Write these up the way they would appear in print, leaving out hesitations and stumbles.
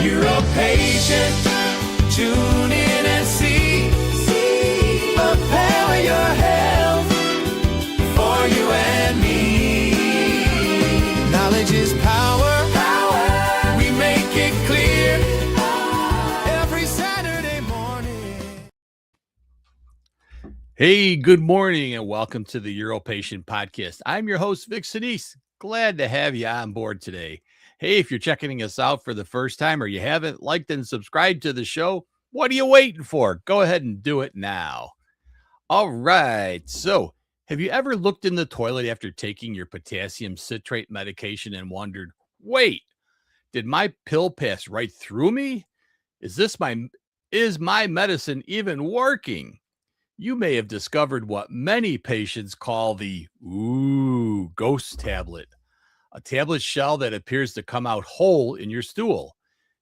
UroPatient, tune in and see. Prepare your health for you and me. Knowledge is power. We make it clear every Saturday morning. Hey, good morning and welcome to the UroPatient podcast. I'm your host, Vic Senese. Glad to have you on board today. Hey, if you're checking us out for the first time or you haven't liked and subscribed to the show, what are you waiting for? Go ahead and do it now. All right. So, have you ever looked in the toilet after taking your potassium citrate medication and wondered, wait, did my pill pass right through me? Is my medicine even working? You may have discovered what many patients call the ghost tablet, a tablet shell that appears to come out whole in your stool.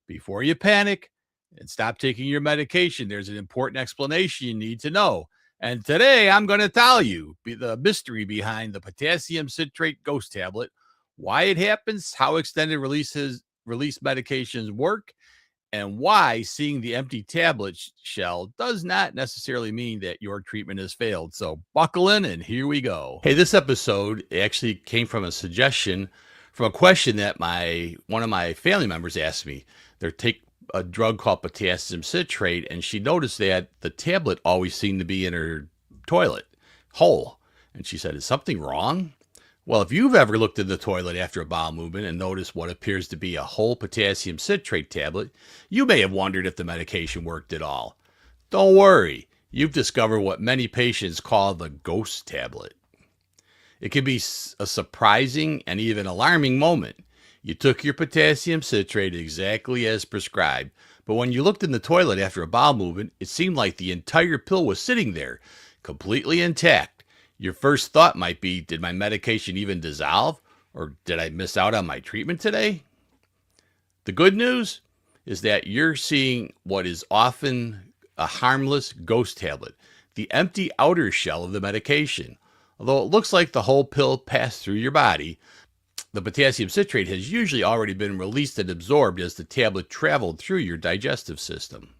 Before you panic and stop taking your medication, there's an important explanation you need to know. And today I'm going to tell you the mystery behind the potassium citrate ghost tablet, why it happens, how extended release medications work, and why seeing the empty tablet shell does not necessarily mean that your treatment has failed. So buckle in and here we go. Hey, this episode actually came from a suggestion from a question that one of my family members asked me. They take a drug called potassium citrate, and she noticed that the tablet always seemed to be in her toilet whole. And she said, is something wrong? Well, if you've ever looked in the toilet after a bowel movement and noticed what appears to be a whole potassium citrate tablet, you may have wondered if the medication worked at all. Don't worry, you've discovered what many patients call the ghost tablet. It can be a surprising and even alarming moment. You took your potassium citrate exactly as prescribed, but when you looked in the toilet after a bowel movement, it seemed like the entire pill was sitting there, completely intact. Your first thought might be, did my medication even dissolve? Or did I miss out on my treatment today? The good news is that you're seeing what is often a harmless ghost tablet, the empty outer shell of the medication. Although it looks like the whole pill passed through your body, the potassium citrate has usually already been released and absorbed as the tablet traveled through your digestive system.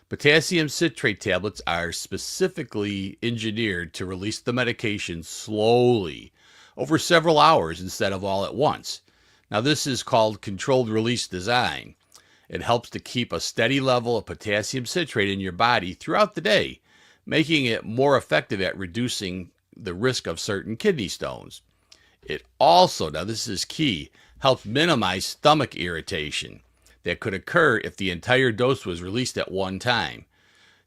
Potassium citrate tablets are specifically engineered to release the medication slowly over several hours instead of all at once. Now, this is called controlled release design. It helps to keep a steady level of potassium citrate in your body throughout the day, making it more effective at reducing the risk of certain kidney stones. It also, now this is key, helps minimize stomach irritation that could occur if the entire dose was released at one time.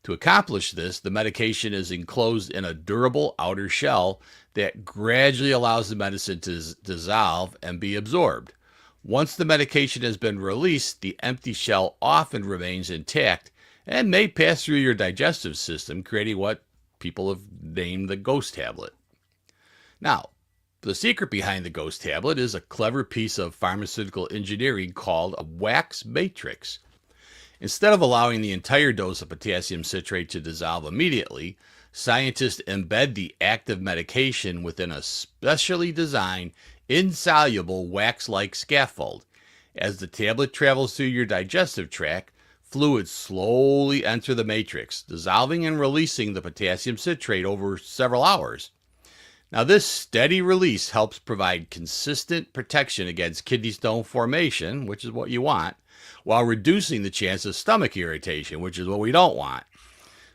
To accomplish this, the medication is enclosed in a durable outer shell that gradually allows the medicine to dissolve and be absorbed. Once the medication has been released, the empty shell often remains intact and may pass through your digestive system, creating what people have named the ghost tablet. Now, the secret behind the ghost tablet is a clever piece of pharmaceutical engineering called a wax matrix. Instead of allowing the entire dose of potassium citrate to dissolve immediately, scientists embed the active medication within a specially designed, insoluble wax-like scaffold. As the tablet travels through your digestive tract, fluids slowly enter the matrix, dissolving and releasing the potassium citrate over several hours. Now, this steady release helps provide consistent protection against kidney stone formation, which is what you want, while reducing the chance of stomach irritation, which is what we don't want.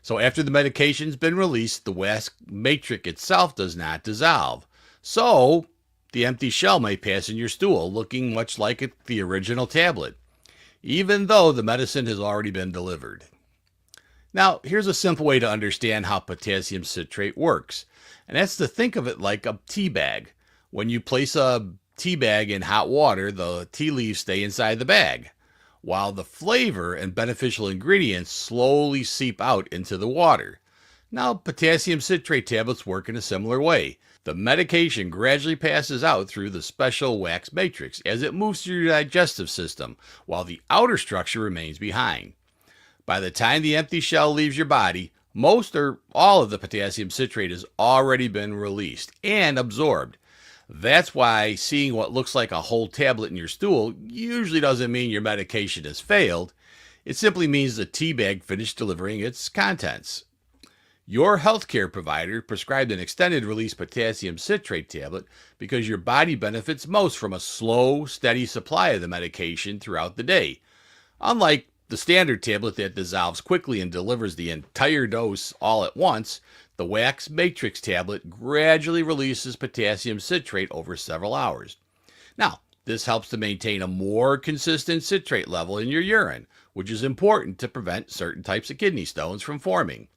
So after the medication's been released, the wax matrix itself does not dissolve. So the empty shell may pass in your stool, looking much like the original tablet, even though the medicine has already been delivered. Now, here's a simple way to understand how potassium citrate works. And that's to think of it like a tea bag. When you place a tea bag in hot water, the tea leaves stay inside the bag, while the flavor and beneficial ingredients slowly seep out into the water. Now, potassium citrate tablets work in a similar way. The medication gradually passes out through the special wax matrix as it moves through your digestive system, while the outer structure remains behind. By the time the empty shell leaves your body, most or all of the potassium citrate has already been released and absorbed. That's why seeing what looks like a whole tablet in your stool usually doesn't mean your medication has failed. It simply means the tea bag finished delivering its contents. Your healthcare provider prescribed an extended release potassium citrate tablet because your body benefits most from a slow, steady supply of the medication throughout the day. Unlike the standard tablet that dissolves quickly and delivers the entire dose all at once, the wax matrix tablet gradually releases potassium citrate over several hours. Now, this helps to maintain a more consistent citrate level in your urine, which is important to prevent certain types of kidney stones from forming.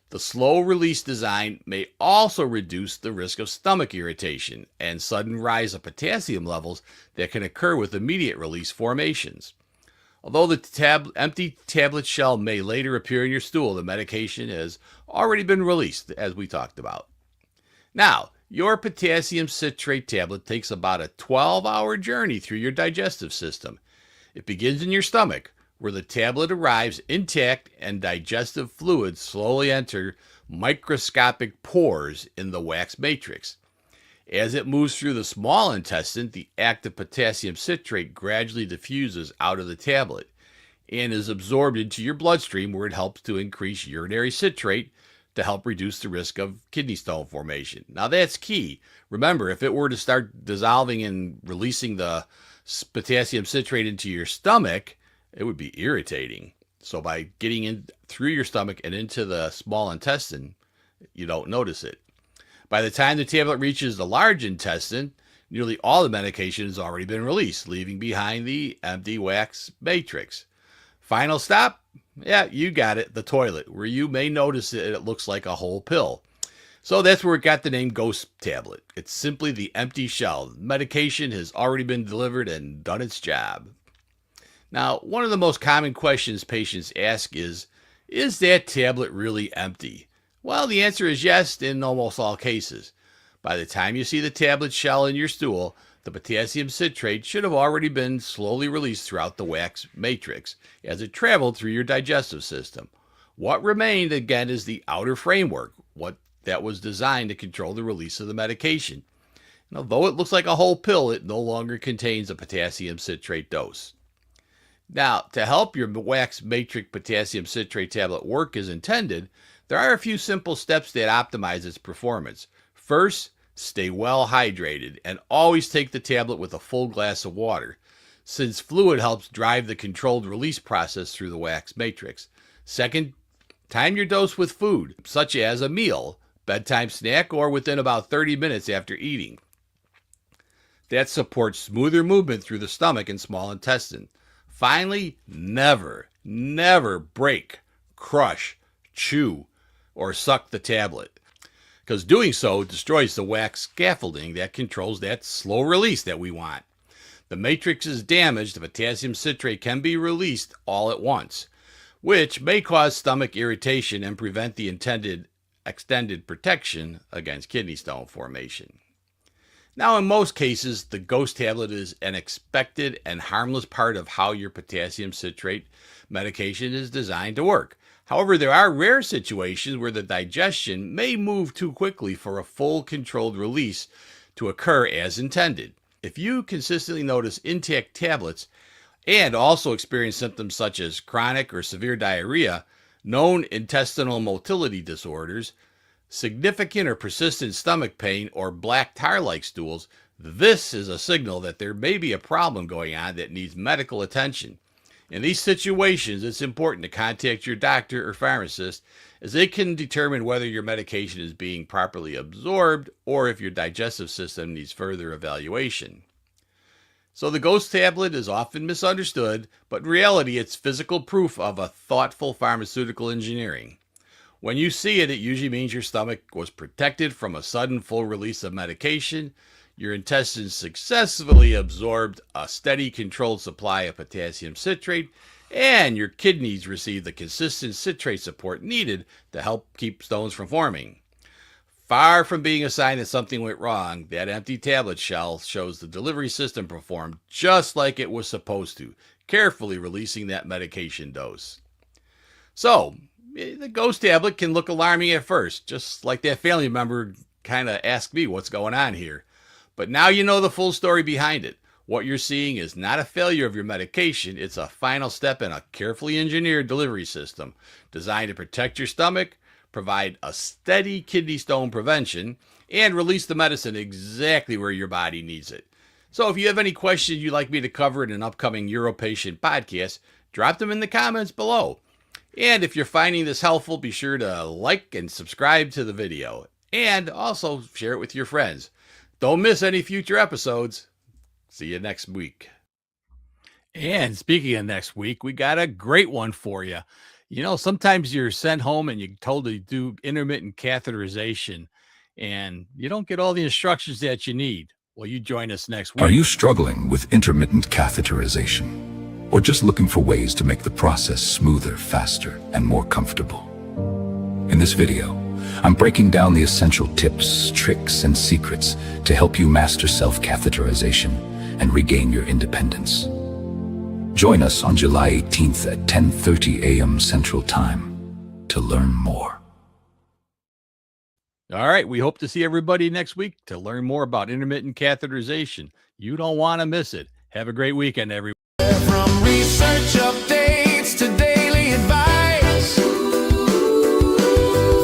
The slow release design may also reduce the risk of stomach irritation and sudden rise of potassium levels that can occur with immediate release formations. Although the empty tablet shell may later appear in your stool, the medication has already been released, as we talked about. Now, your potassium citrate tablet takes about a 12-hour journey through your digestive system. It begins in your stomach, where the tablet arrives intact and digestive fluids slowly enter microscopic pores in the wax matrix. As it moves through the small intestine, the active potassium citrate gradually diffuses out of the tablet and is absorbed into your bloodstream, where it helps to increase urinary citrate to help reduce the risk of kidney stone formation. Now that's key. Remember, if it were to start dissolving and releasing the potassium citrate into your stomach, it would be irritating. So by getting in through your stomach and into the small intestine, you don't notice it. By the time the tablet reaches the large intestine, nearly all the medication has already been released, leaving behind the empty wax matrix. Final stop? Yeah, you got it, the toilet, where you may notice that it looks like a whole pill. So that's where it got the name Ghost Tablet. It's simply the empty shell. Medication has already been delivered and done its job. Now, one of the most common questions patients ask is that tablet really empty? Well, the answer is yes in almost all cases. By the time you see the tablet shell in your stool, the potassium citrate should have already been slowly released throughout the wax matrix as it traveled through your digestive system. What remained, again, is the outer framework, what that was designed to control the release of the medication. And although it looks like a whole pill, it no longer contains a potassium citrate dose. Now, to help your wax matrix potassium citrate tablet work as intended, there are a few simple steps that optimize its performance. First, stay well hydrated and always take the tablet with a full glass of water, since fluid helps drive the controlled release process through the wax matrix. Second, time your dose with food, such as a meal, bedtime snack, or within about 30 minutes after eating. That supports smoother movement through the stomach and small intestine. Finally, never break, crush, chew, or suck the tablet, because doing so destroys the wax scaffolding that controls that slow release that we want. The matrix is damaged, the potassium citrate can be released all at once, which may cause stomach irritation and prevent the intended extended protection against kidney stone formation. Now, in most cases, the Ghost tablet is an expected and harmless part of how your potassium citrate medication is designed to work. However, there are rare situations where the digestion may move too quickly for a full controlled release to occur as intended. If you consistently notice intact tablets and also experience symptoms such as chronic or severe diarrhea, known intestinal motility disorders, significant or persistent stomach pain, or black tar-like stools, this is a signal that there may be a problem going on that needs medical attention. In these situations, it's important to contact your doctor or pharmacist, as they can determine whether your medication is being properly absorbed or if your digestive system needs further evaluation. So the Ghost tablet is often misunderstood, but in reality it's physical proof of a thoughtful pharmaceutical engineering. When you see it, it usually means your stomach was protected from a sudden full release of medication, your intestines successfully absorbed a steady controlled supply of potassium citrate, and your kidneys received the consistent citrate support needed to help keep stones from forming. Far from being a sign that something went wrong, that empty tablet shell shows the delivery system performed just like it was supposed to, carefully releasing that medication dose. So, the Ghost tablet can look alarming at first, just like that family member kind of asked me what's going on here. But now you know the full story behind it. What you're seeing is not a failure of your medication. It's a final step in a carefully engineered delivery system designed to protect your stomach, provide a steady kidney stone prevention, and release the medicine exactly where your body needs it. So if you have any questions you'd like me to cover in an upcoming UroPatient podcast, drop them in the comments below. And if you're finding this helpful, be sure to like and subscribe to the video. And also share it with your friends. Don't miss any future episodes. See you next week. And speaking of next week, we got a great one for you. You know, sometimes you're sent home and you're told to do intermittent catheterization, and you don't get all the instructions that you need. Well, you join us next week. Are you struggling with intermittent catheterization? Or just looking for ways to make the process smoother, faster, and more comfortable? In this video, I'm breaking down the essential tips, tricks, and secrets to help you master self-catheterization and regain your independence. Join us on July 18th at 10:30 a.m. Central Time to learn more. All right, we hope to see everybody next week to learn more about intermittent catheterization. You don't want to miss it. Have a great weekend, everyone. From research updates to daily advice,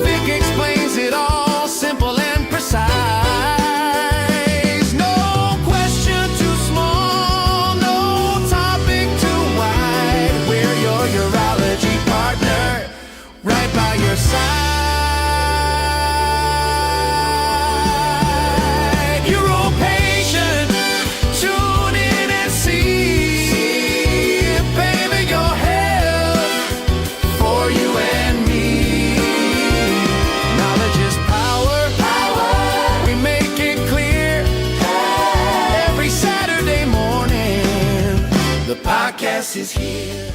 Vic explains it all simple and precise. No question too small, no topic too wide. We're your urology partner, right by your side. UroPatient, tune in and see. Baby, your help for you and me. Knowledge is power, we make it clear. Every Saturday morning, the podcast is here.